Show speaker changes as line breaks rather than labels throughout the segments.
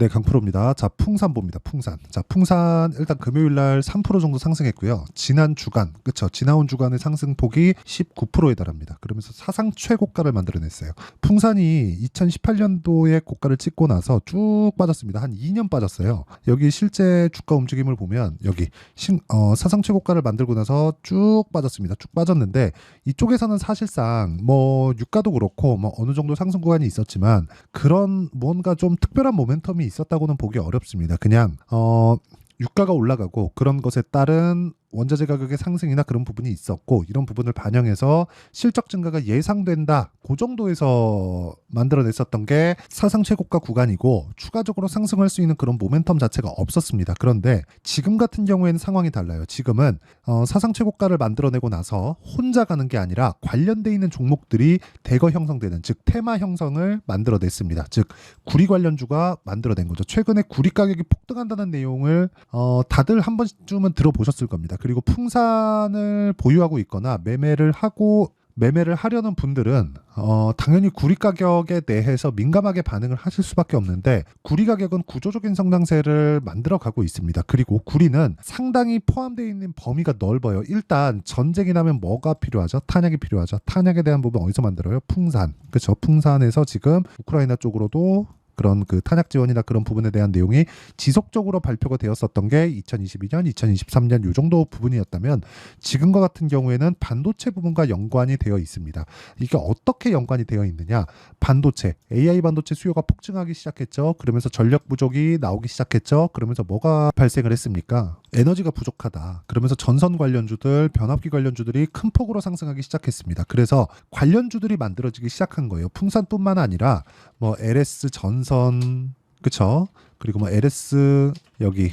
네, 강프로입니다. 자, 풍산 봅니다. 풍산. 자, 풍산 일단 금요일 날 3% 정도 상승했고요. 지난 주간, 그쵸? 지나온 주간의 상승폭이 19%에 달합니다. 그러면서 사상 최고가를 만들어냈어요. 풍산이 2018년도에 고가를 찍고 나서 쭉 빠졌습니다. 한 2년 빠졌어요. 여기 실제 주가 움직임을 보면 여기 사상 최고가를 만들고 나서 쭉 빠졌습니다. 쭉 빠졌는데 이쪽에서는 사실상 뭐 유가도 그렇고 뭐 어느 정도 상승 구간이 있었지만 그런 뭔가 좀 특별한 모멘텀이 있었다고는 보기 어렵습니다. 그냥 유가가 올라가고 그런 것에 따른 원자재 가격의 상승이나 그런 부분이 있었고 이런 부분을 반영해서 실적 증가가 예상된다. 그 정도에서 만들어냈었던 게 사상 최고가 구간이고 추가적으로 상승할 수 있는 그런 모멘텀 자체가 없었습니다. 그런데 지금 같은 경우에는 상황이 달라요. 지금은 사상 최고가를 만들어내고 나서 혼자 가는 게 아니라 관련돼 있는 종목들이 대거 형성되는 즉 테마 형성을 만들어냈습니다. 즉 구리 관련주가 만들어낸 거죠. 최근에 구리 가격이 폭등한다는 내용을 다들 한 번쯤은 들어보셨을 겁니다. 그리고 풍산을 보유하고 있거나 매매를 하려는 분들은 당연히 구리 가격에 대해서 민감하게 반응을 하실 수밖에 없는데 구리 가격은 구조적인 성장세를 만들어가고 있습니다. 그리고 구리는 상당히 포함되어 있는 범위가 넓어요. 일단 전쟁이 나면 뭐가 필요하죠? 탄약이 필요하죠. 탄약에 대한 부분 어디서 만들어요? 풍산. 그렇죠. 풍산에서 지금 우크라이나 쪽으로도 그런 그 탄약 지원이나 그런 부분에 대한 내용이 지속적으로 발표가 되었었던 게 2022년, 2023년 요 정도 부분이었다면 지금과 같은 경우에는 반도체 부분과 연관이 되어 있습니다. 이게 어떻게 연관이 되어 있느냐? 반도체, AI 반도체 수요가 폭증하기 시작했죠. 그러면서 전력 부족이 나오기 시작했죠. 그러면서 뭐가 발생을 했습니까? 에너지가 부족하다. 그러면서 전선 관련주들, 변압기 관련주들이 큰 폭으로 상승하기 시작했습니다. 그래서 관련주들이 만들어지기 시작한 거예요. 풍산뿐만 아니라 뭐 LS 전선, 그쵸? 그리고 뭐 LS 여기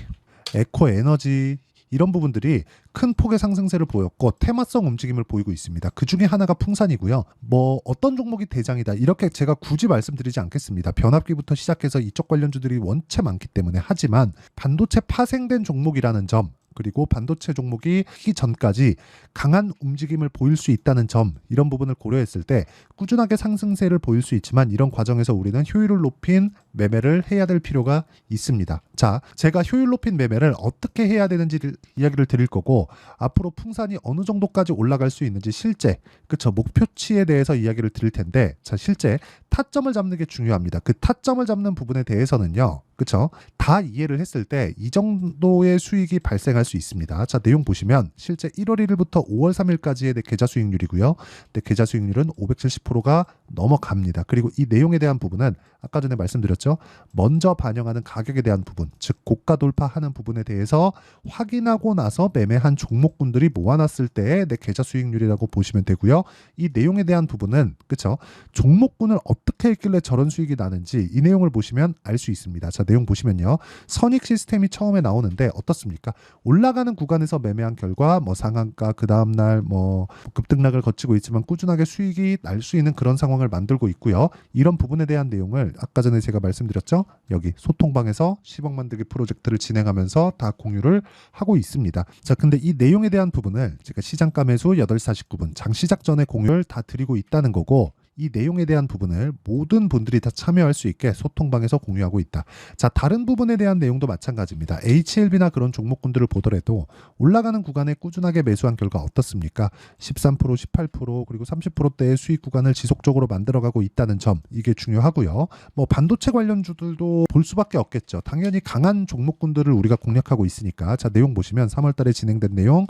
에코 에너지 이런 부분들이 큰 폭의 상승세를 보였고 테마성 움직임을 보이고 있습니다. 그 중에 하나가 풍산이고요. 뭐 어떤 종목이 대장이다 이렇게 제가 굳이 말씀드리지 않겠습니다. 변압기부터 시작해서 이쪽 관련주들이 원체 많기 때문에 하지만 반도체 파생된 종목이라는 점 그리고 반도체 종목이 하기 전까지 강한 움직임을 보일 수 있다는 점 이런 부분을 고려했을 때 꾸준하게 상승세를 보일 수 있지만 이런 과정에서 우리는 효율을 높인 매매를 해야 될 필요가 있습니다. 자, 제가 효율 높인 매매를 어떻게 해야 되는지 이야기를 드릴 거고 앞으로 풍산이 어느 정도까지 올라갈 수 있는지 실제 그쵸 목표치에 대해서 이야기를 드릴 텐데 자 실제 타점을 잡는 게 중요합니다. 그 타점을 잡는 부분에 대해서는요. 그쵸? 다 이해를 했을 때 이 정도의 수익이 발생할 수 있습니다. 자, 내용 보시면 실제 1월 1일부터 5월 3일까지의 내 계좌 수익률이고요. 내 계좌 수익률은 570%가 넘어갑니다. 그리고 이 내용에 대한 부분은 아까 전에 말씀드렸죠. 먼저 반영하는 가격에 대한 부분, 즉 고가 돌파하는 부분에 대해서 확인하고 나서 매매한 종목군들이 모아놨을 때의 내 계좌 수익률이라고 보시면 되고요. 이 내용에 대한 부분은 그쵸? 종목군을 어떻게 했길래 저런 수익이 나는지 이 내용을 보시면 알 수 있습니다. 자, 내용 보시면요. 선익 시스템이 처음에 나오는데 어떻습니까? 올라가는 구간에서 매매한 결과 뭐 상한가 그 다음날 뭐 급등락을 거치고 있지만 꾸준하게 수익이 날 수 있는 그런 상황을 만들고 있고요. 이런 부분에 대한 내용을 아까 전에 제가 말씀드렸죠. 여기 소통방에서 10억 만들기 프로젝트를 진행하면서 다 공유를 하고 있습니다. 자, 근데 이 내용에 대한 부분을 제가 시장가 매수 8시 49분 장 시작 전에 공유를 다 드리고 있다는 거고 이 내용에 대한 부분을 모든 분들이 다 참여할 수 있게 소통방에서 공유하고 있다. 자, 다른 부분에 대한 내용도 마찬가지입니다. HLB나 그런 종목군들을 보더라도 올라가는 구간에 꾸준하게 매수한 결과 어떻습니까? 13%, 18% 그리고 30%대의 수익 구간을 지속적으로 만들어가고 있다는 점 이게 중요하고요. 뭐 반도체 관련주들도 볼 수밖에 없겠죠. 당연히 강한 종목군들을 우리가 공략하고 있으니까 자, 내용 보시면 3월 달에 진행된 내용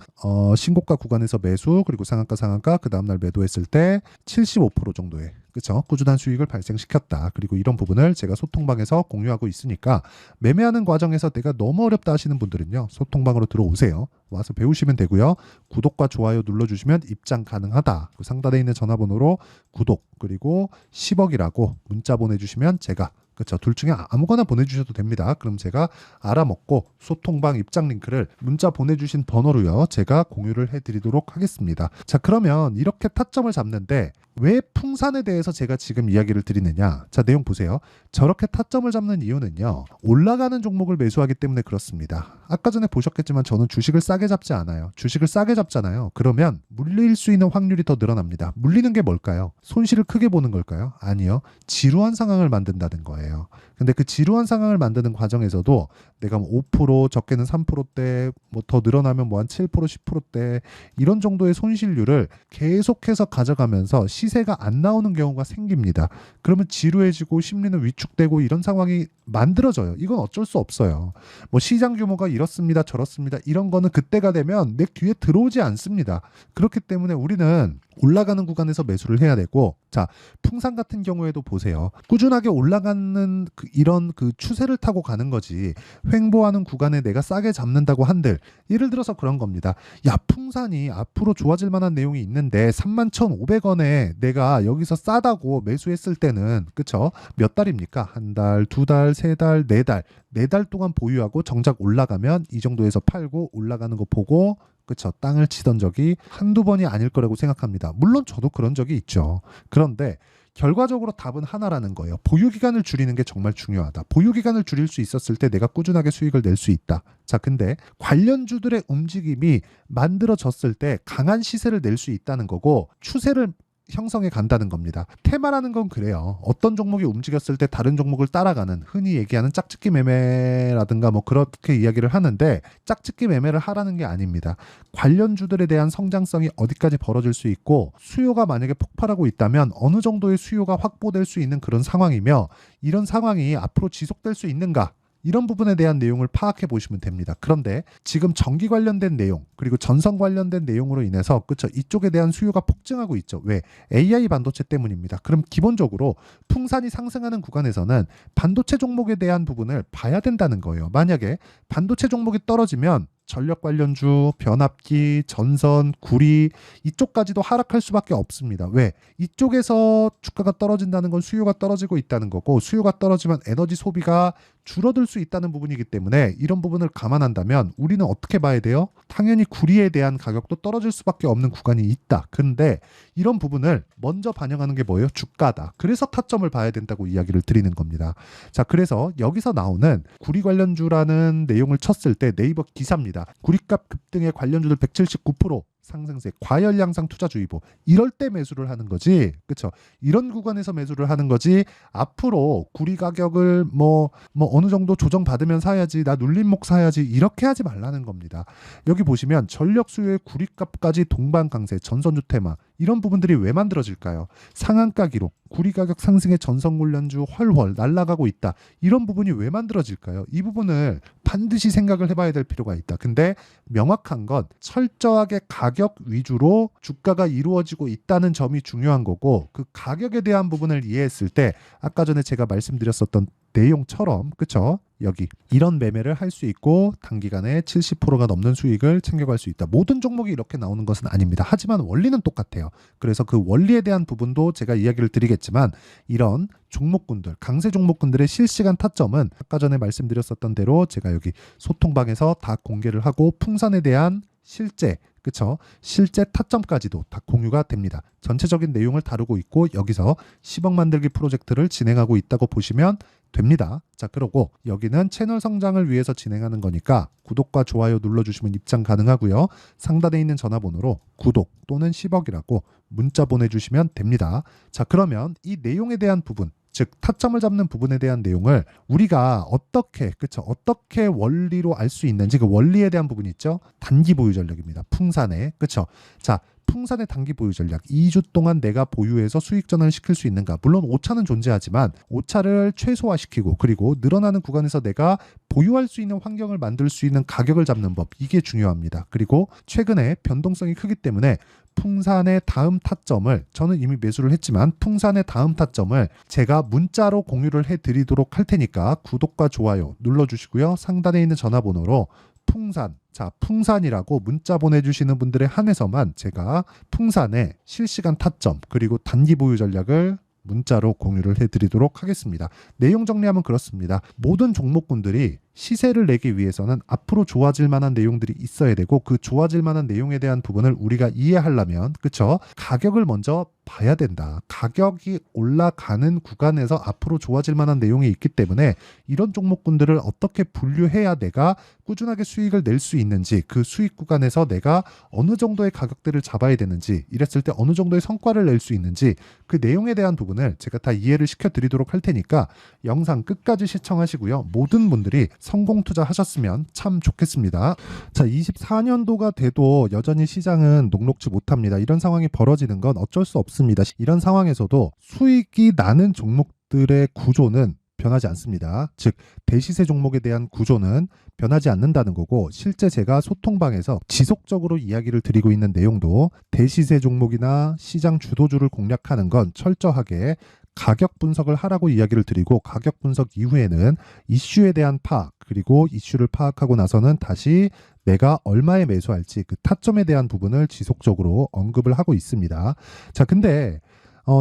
신고가 구간에서 매수 그리고 상한가 그 다음날 매도했을 때 75% 정도 그렇죠? 꾸준한 수익을 발생시켰다. 그리고 이런 부분을 제가 소통방에서 공유하고 있으니까 매매하는 과정에서 내가 너무 어렵다 하시는 분들은요. 소통방으로 들어오세요. 와서 배우시면 되고요. 구독과 좋아요 눌러주시면 입장 가능하다. 그 상단에 있는 전화번호로 구독 그리고 10억이라고 문자 보내주시면 제가 그렇죠. 둘 중에 아무거나 보내주셔도 됩니다. 그럼 제가 알아먹고 소통방 입장 링크를 문자 보내주신 번호로요. 제가 공유를 해드리도록 하겠습니다. 자, 그러면 이렇게 타점을 잡는데 왜 풍산에 대해서 제가 지금 이야기를 드리느냐? 자, 내용 보세요. 저렇게 타점을 잡는 이유는요. 올라가는 종목을 매수하기 때문에 그렇습니다. 아까 전에 보셨겠지만 저는 주식을 싸게 잡지 않아요. 주식을 싸게 잡잖아요. 그러면 물릴 수 있는 확률이 더 늘어납니다. 물리는 게 뭘까요? 손실을 크게 보는 걸까요? 아니요. 지루한 상황을 만든다는 거예요. 근데 그 지루한 상황을 만드는 과정에서도 내가 뭐 5%, 적게는 3%대, 뭐 더 늘어나면 뭐 한 7%, 10%대 이런 정도의 손실률을 계속해서 가져가면서 시세가 안 나오는 경우가 생깁니다. 그러면 지루해지고 심리는 위축되고 이런 상황이 만들어져요. 이건 어쩔 수 없어요. 뭐 시장 규모가 이렇습니다, 저렇습니다. 이런 거는 그때가 되면 내 귀에 들어오지 않습니다. 그렇기 때문에 우리는 올라가는 구간에서 매수를 해야 되고, 자, 풍산 같은 경우에도 보세요. 꾸준하게 올라가는 이런 추세를 타고 가는 거지. 횡보하는 구간에 내가 싸게 잡는다고 한들, 예를 들어서 그런 겁니다. 야, 풍산이 앞으로 좋아질 만한 내용이 있는데 31,500원에 내가 여기서 싸다고 매수했을 때는, 그쵸? 몇 달입니까? 한 달, 두 달, 세 달, 네 달. 네 달 동안 보유하고 정작 올라가면 이 정도에서 팔고 올라가는 거 보고, 그쵸? 땅을 치던 적이 한두 번이 아닐 거라고 생각합니다. 물론 저도 그런 적이 있죠. 그런데 결과적으로 답은 하나라는 거예요. 보유기간을 줄이는 게 정말 중요하다. 보유기간을 줄일 수 있었을 때 내가 꾸준하게 수익을 낼 수 있다. 자, 근데 관련주들의 움직임이 만들어졌을 때 강한 시세를 낼 수 있다는 거고, 추세를 형성해 간다는 겁니다. 테마라는 건 그래요. 어떤 종목이 움직였을 때 다른 종목을 따라가는, 흔히 얘기하는 짝짓기 매매라든가 뭐 그렇게 이야기를 하는데, 짝짓기 매매를 하라는 게 아닙니다. 관련주들에 대한 성장성이 어디까지 벌어질 수 있고, 수요가 만약에 폭발하고 있다면 어느 정도의 수요가 확보될 수 있는 그런 상황이며, 이런 상황이 앞으로 지속될 수 있는가, 이런 부분에 대한 내용을 파악해 보시면 됩니다. 그런데 지금 전기 관련된 내용, 그리고 전선 관련된 내용으로 인해서, 그쵸, 이쪽에 대한 수요가 폭증하고 있죠. 왜? AI 반도체 때문입니다. 그럼 기본적으로 풍산이 상승하는 구간에서는 반도체 종목에 대한 부분을 봐야 된다는 거예요. 만약에 반도체 종목이 떨어지면 전력 관련주, 변압기, 전선, 구리 이쪽까지도 하락할 수밖에 없습니다. 왜? 이쪽에서 주가가 떨어진다는 건 수요가 떨어지고 있다는 거고, 수요가 떨어지면 에너지 소비가 줄어들 수 있다는 부분이기 때문에 이런 부분을 감안한다면 우리는 어떻게 봐야 돼요? 당연히 구리에 대한 가격도 떨어질 수밖에 없는 구간이 있다. 근데 이런 부분을 먼저 반영하는 게 뭐예요? 주가다. 그래서 타점을 봐야 된다고 이야기를 드리는 겁니다. 자, 그래서 여기서 나오는 구리 관련주라는 내용을 쳤을 때 네이버 기사입니다. 구리값 급등의 관련주들 179% 상승세, 과열 양상 투자주의보. 이럴 때 매수를 하는 거지. 그렇죠? 이런 구간에서 매수를 하는 거지. 앞으로 구리 가격을 뭐 어느 정도 조정받으면 사야지, 나 눌림목 사야지, 이렇게 하지 말라는 겁니다. 여기 보시면 전력 수요의 구리값까지 동반 강세, 전선주 테마, 이런 부분들이 왜 만들어질까요? 상한가 기록, 구리 가격 상승의 전선 관련주 훨훨 날아가고 있다. 이런 부분이 왜 만들어질까요? 이 부분을 반드시 생각을 해봐야 될 필요가 있다. 근데 명확한 건 철저하게 가격 위주로 주가가 이루어지고 있다는 점이 중요한 거고, 그 가격에 대한 부분을 이해했을 때 아까 전에 제가 말씀드렸었던 내용처럼, 그쵸? 여기 이런 매매를 할 수 있고 단기간에 70%가 넘는 수익을 챙겨갈 수 있다. 모든 종목이 이렇게 나오는 것은 아닙니다. 하지만 원리는 똑같아요. 그래서 그 원리에 대한 부분도 제가 이야기를 드리겠지만, 이런 종목군들, 강세 종목군들의 실시간 타점은 아까 전에 말씀드렸었던 대로 제가 여기 소통방에서 다 공개를 하고, 풍산에 대한 실제, 그쵸? 실제 타점까지도 다 공유가 됩니다. 전체적인 내용을 다루고 있고, 여기서 10억 만들기 프로젝트를 진행하고 있다고 보시면 됩니다. 자, 그러고 여기는 채널 성장을 위해서 진행하는 거니까 구독과 좋아요 눌러주시면 입장 가능하고요. 상단에 있는 전화번호로 구독 또는 10억이라고 문자 보내주시면 됩니다. 자, 그러면 이 내용에 대한 부분, 즉 타점을 잡는 부분에 대한 내용을 우리가 어떻게, 그쵸, 어떻게 원리로 알 수 있는지, 그 원리에 대한 부분이 있죠. 단기 보유 전략입니다. 풍산에, 그쵸. 자, 풍산의 단기 보유 전략, 2주 동안 내가 보유해서 수익 전환을 시킬 수 있는가. 물론 오차는 존재하지만 오차를 최소화시키고, 그리고 늘어나는 구간에서 내가 보유할 수 있는 환경을 만들 수 있는 가격을 잡는 법, 이게 중요합니다. 그리고 최근에 변동성이 크기 때문에 풍산의 다음 타점을, 저는 이미 매수를 했지만 풍산의 다음 타점을 제가 문자로 공유를 해드리도록 할 테니까 구독과 좋아요 눌러주시고요. 상단에 있는 전화번호로 풍산, 자, 풍산이라고 문자 보내주시는 분들에 한해서만 제가 풍산의 실시간 타점 그리고 단기 보유 전략을 문자로 공유를 해드리도록 하겠습니다. 내용 정리하면 그렇습니다. 모든 종목군들이 시세를 내기 위해서는 앞으로 좋아질 만한 내용들이 있어야 되고 그 좋아질 만한 내용에 대한 부분을 우리가 이해하려면 그쵸? 가격을 먼저 봐야 된다. 가격이 올라가는 구간에서 앞으로 좋아질 만한 내용이 있기 때문에 이런 종목군들을 어떻게 분류해야 내가 꾸준하게 수익을 낼 수 있는지 그 수익 구간에서 내가 어느 정도의 가격대를 잡아야 되는지 이랬을 때 어느 정도의 성과를 낼 수 있는지 그 내용에 대한 부분을 제가 다 이해를 시켜드리도록 할 테니까 영상 끝까지 시청하시고요. 모든 분들이 성공 투자하셨으면 참 좋겠습니다. 자, 24년도가 돼도 여전히 시장은 녹록지 못합니다. 이런 상황이 벌어지는 건 어쩔 수 없습니다. 이런 상황에서도 수익이 나는 종목들의 구조는 변하지 않습니다. 즉 대시세 종목에 대한 구조는 변하지 않는다는 거고 실제 제가 소통방에서 지속적으로 이야기를 드리고 있는 내용도 대시세 종목이나 시장 주도주를 공략하는 건 철저하게 가격 분석을 하라고 이야기를 드리고 가격 분석 이후에는 이슈에 대한 파악 그리고 이슈를 파악하고 나서는 다시 내가 얼마에 매수할지 그 타점에 대한 부분을 지속적으로 언급을 하고 있습니다. 자, 근데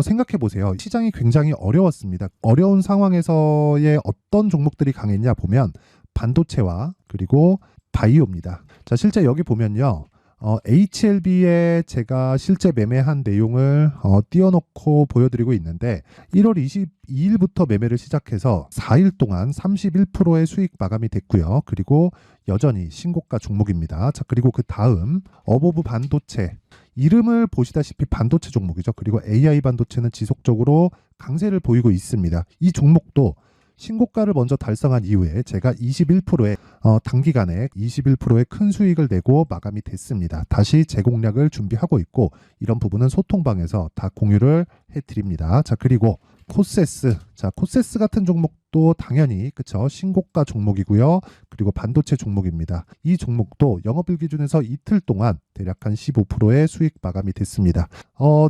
생각해 보세요. 시장이 굉장히 어려웠습니다. 어려운 상황에서의 어떤 종목들이 강했냐 보면 반도체와 그리고 바이오입니다. 자, 실제 여기 보면요. HLB에 제가 실제 매매한 내용을 띄워놓고 보여드리고 있는데 1월 22일부터 매매를 시작해서 4일 동안 31%의 수익 마감이 됐고요. 그리고 여전히 신고가 종목입니다. 자, 그리고 그 다음 어보브 반도체 이름을 보시다시피 반도체 종목이죠. 그리고 AI 반도체는 지속적으로 강세를 보이고 있습니다. 이 종목도 신고가를 먼저 달성한 이후에 제가 21%의 단기간에 21%의 큰 수익을 내고 마감이 됐습니다. 다시 재공략을 준비하고 있고 이런 부분은 소통방에서 다 공유를 해드립니다. 자, 그리고 코세스. 자, 코세스 같은 종목도 당연히 그쵸 신고가 종목이고요. 그리고 반도체 종목입니다. 이 종목도 영업일 기준에서 이틀 동안 대략 한 15%의 수익 마감이 됐습니다.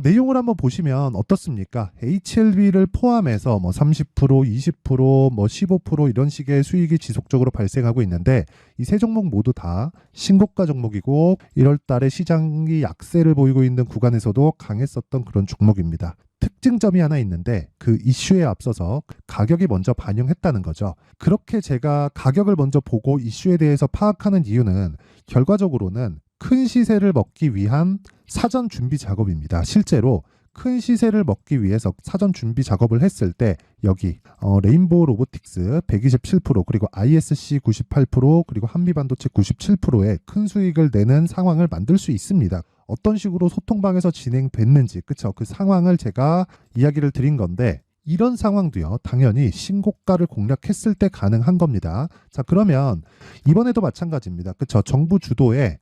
내용을 한번 보시면 어떻습니까? HLB를 포함해서 뭐 30%, 20%, 뭐 15% 이런 식의 수익이 지속적으로 발생하고 있는데 이 세 종목 모두 다 신고가 종목이고 1월 달에 시장이 약세를 보이고 있는 구간에서도 강했었던 그런 종목입니다. 특징점이 하나 있는데 그 이슈에 앞서서 가격이 먼저 반영했다는 거죠. 그렇게 제가 가격을 먼저 보고 이슈에 대해서 파악하는 이유는 결과적으로는 큰 시세를 먹기 위한 사전 준비 작업입니다. 실제로 큰 시세를 먹기 위해서 사전 준비 작업을 했을 때 여기 레인보우 로보틱스 127% 그리고 ISC 98% 그리고 한미반도체 97%의 큰 수익을 내는 상황을 만들 수 있습니다. 어떤 식으로 소통방에서 진행됐는지 그쵸? 그 상황을 제가 이야기를 드린 건데 이런 상황도요 당연히 신고가를 공략했을 때 가능한 겁니다. 자, 그러면 이번에도 마찬가지입니다. 그쵸? 정부 주도의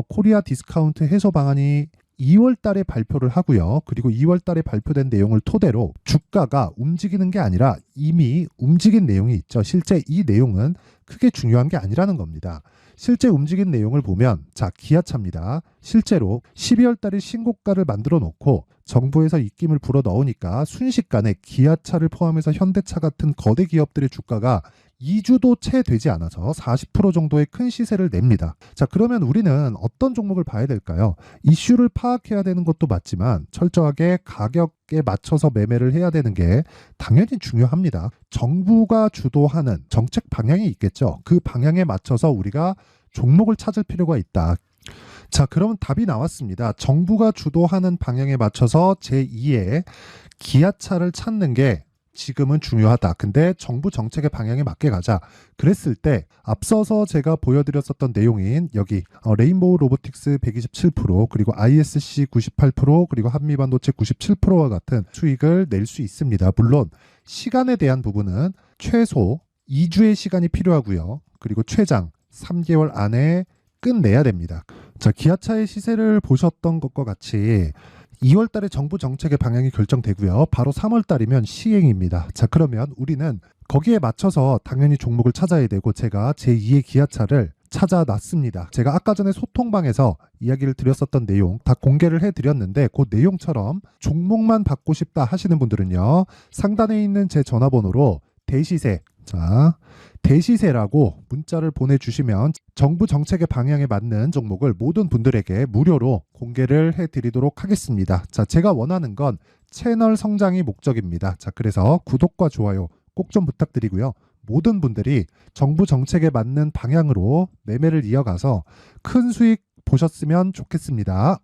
코리아 디스카운트 해소 방안이 2월 달에 발표를 하고요. 그리고 2월 달에 발표된 내용을 토대로 주가가 움직이는 게 아니라 이미 움직인 내용이 있죠. 실제 이 내용은 크게 중요한 게 아니라는 겁니다. 실제 움직인 내용을 보면 자, 기아차입니다. 실제로 12월 달에 신고가를 만들어 놓고 정부에서 입김을 불어 넣으니까 순식간에 기아차를 포함해서 현대차 같은 거대 기업들의 주가가 2주도 채 되지 않아서 40% 정도의 큰 시세를 냅니다. 자, 그러면 우리는 어떤 종목을 봐야 될까요? 이슈를 파악해야 되는 것도 맞지만 철저하게 가격에 맞춰서 매매를 해야 되는 게 당연히 중요합니다. 정부가 주도하는 정책 방향이 있겠죠. 그 방향에 맞춰서 우리가 종목을 찾을 필요가 있다. 자, 그러면 답이 나왔습니다. 정부가 주도하는 방향에 맞춰서 제2의 기아차를 찾는 게 지금은 중요하다. 근데 정부 정책의 방향에 맞게 가자. 그랬을 때 앞서서 제가 보여드렸었던 내용인 여기 레인보우 로보틱스 127% 그리고 ISC 98% 그리고 한미반도체 97%와 같은 수익을 낼 수 있습니다. 물론 시간에 대한 부분은 최소 2주의 시간이 필요하고요. 그리고 최장 3개월 안에 끝내야 됩니다. 자, 기아차의 시세를 보셨던 것과 같이 2월 달에 정부 정책의 방향이 결정되고요. 바로 3월 달이면 시행입니다. 자, 그러면 우리는 거기에 맞춰서 당연히 종목을 찾아야 되고 제가 제2의 기아차를 찾아놨습니다. 제가 아까 전에 소통방에서 이야기를 드렸었던 내용 다 공개를 해드렸는데 그 내용처럼 종목만 받고 싶다 하시는 분들은요. 상단에 있는 제 전화번호로 대시세, 자, 대시세라고 문자를 보내주시면 정부 정책의 방향에 맞는 종목을 모든 분들에게 무료로 공개를 해드리도록 하겠습니다. 자, 제가 원하는 건 채널 성장이 목적입니다. 자, 그래서 구독과 좋아요 꼭 좀 부탁드리고요. 모든 분들이 정부 정책에 맞는 방향으로 매매를 이어가서 큰 수익 보셨으면 좋겠습니다.